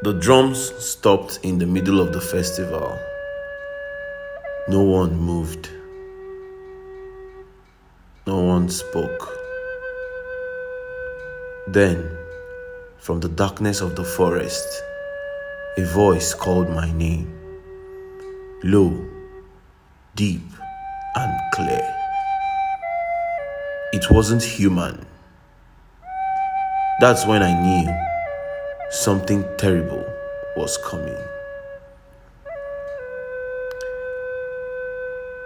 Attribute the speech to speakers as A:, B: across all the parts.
A: The drums stopped in the middle of the festival. No one moved. No one spoke. Then, from the darkness of the forest, a voice called my name, low, deep, and clear. It wasn't human. That's when I knew something terrible was coming.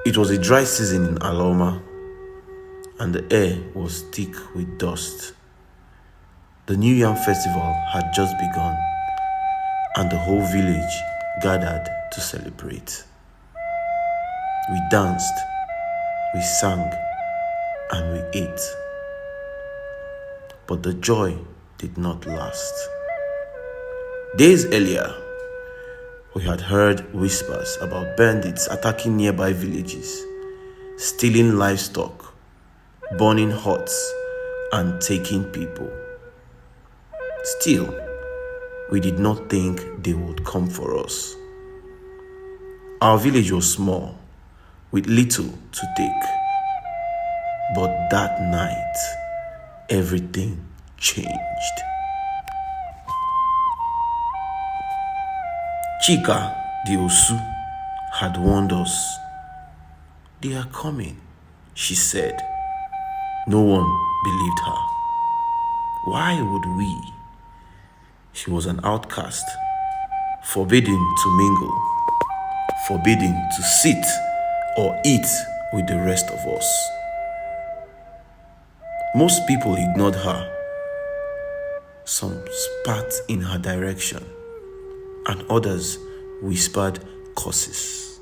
A: It was a dry season in Aloma, and the air was thick with dust. The New Yam Festival had just begun, and the whole village gathered to celebrate. We danced, we sang, and we ate. But the joy did not last. Days earlier, we had heard whispers about bandits attacking nearby villages, stealing livestock, burning huts, and taking people. Still, we did not think they would come for us. Our village was small, with little to take. But that night, everything changed. Chika the Osu had warned us. They are coming, she said. No one believed her. Why would we? She was an outcast, forbidden to mingle, forbidden to sit or eat with the rest of us. Most people ignored her. Some spat in her direction, and others whispered curses.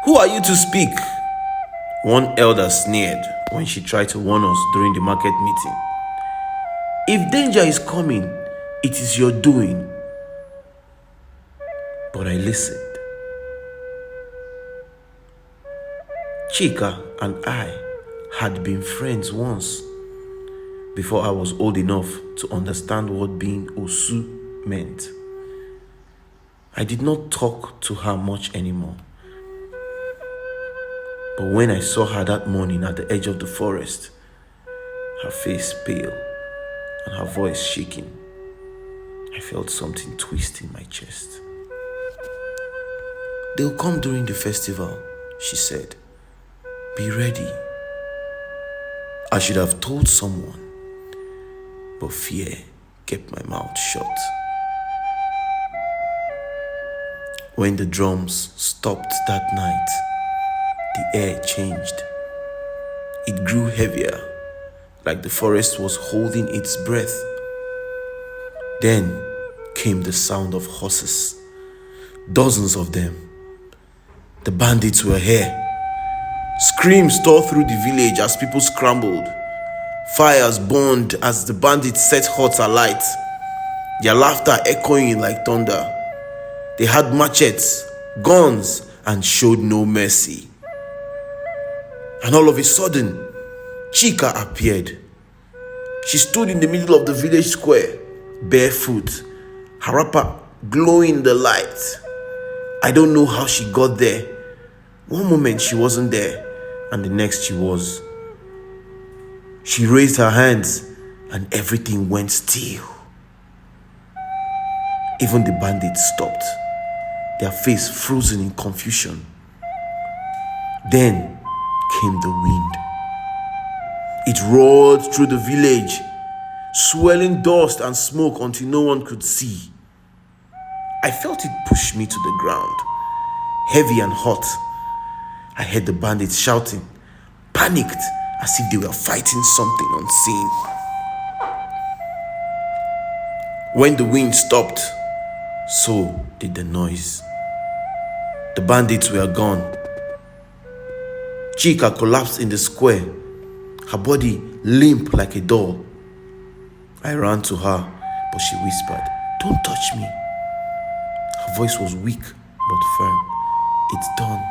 A: Who are you to speak? One elder sneered when she tried to warn us during the market meeting. If danger is coming, it is your doing. But I listened. Chika and I had been friends once, before I was old enough to understand what being Osu meant. I did not talk to her much anymore. But when I saw her that morning at the edge of the forest, her face pale and her voice shaking, I felt something twist in my chest. They'll come during the festival, she said. Be ready. I should have told someone, but fear kept my mouth shut. When the drums stopped that night, the air changed. It grew heavier, like the forest was holding its breath. Then came the sound of horses, dozens of them. The bandits were here. Screams tore through the village as people scrambled. Fires burned as the bandits set huts alight, their laughter echoing like thunder. They had machetes, guns, and showed no mercy. And all of a sudden, Chika appeared. She stood in the middle of the village square, barefoot, her wrapper glowing in the light. I don't know how she got there. One moment she wasn't there, and the next she was. She raised her hands, and everything went still. Even the bandits stopped, their face frozen in confusion. Then came the wind. It roared through the village, swirling dust and smoke until no one could see. I felt it push me to the ground, heavy and hot. I heard the bandits shouting, panicked as if they were fighting something unseen. When the wind stopped, so did the noise. The bandits were gone. Chika collapsed in the square, her body limp like a doll. I ran to her, but she whispered, "Don't touch me." Her voice was weak but firm. It's done.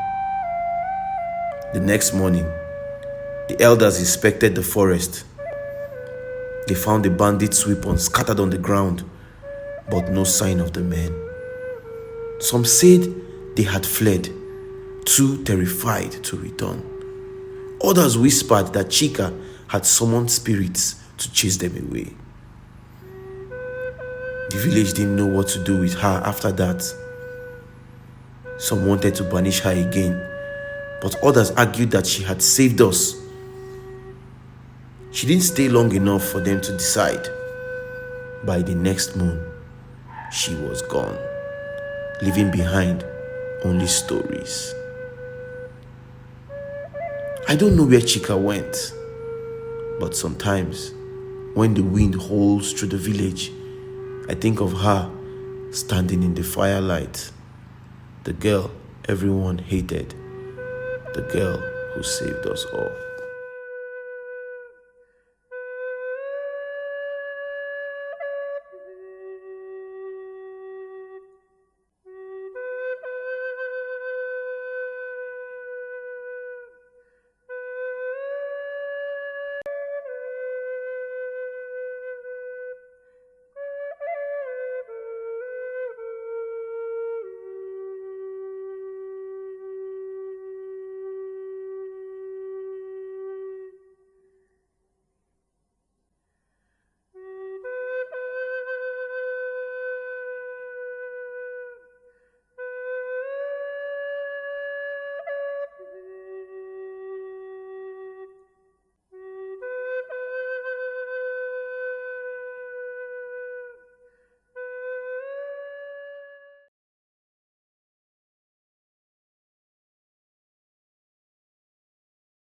A: The next morning, the elders inspected the forest. They found the bandits' weapons scattered on the ground, but no sign of the men. Some said they had fled, too terrified to return. Others whispered that Chika had summoned spirits to chase them away. The village didn't know what to do with her after that. Some wanted to banish her again, but others argued that she had saved us. She didn't stay long enough for them to decide. By the next moon, she was gone, leaving behind only stories. I don't know where Chika went, but sometimes when the wind howls through the village, I think of her standing in the firelight, the girl everyone hated, the girl who saved us all.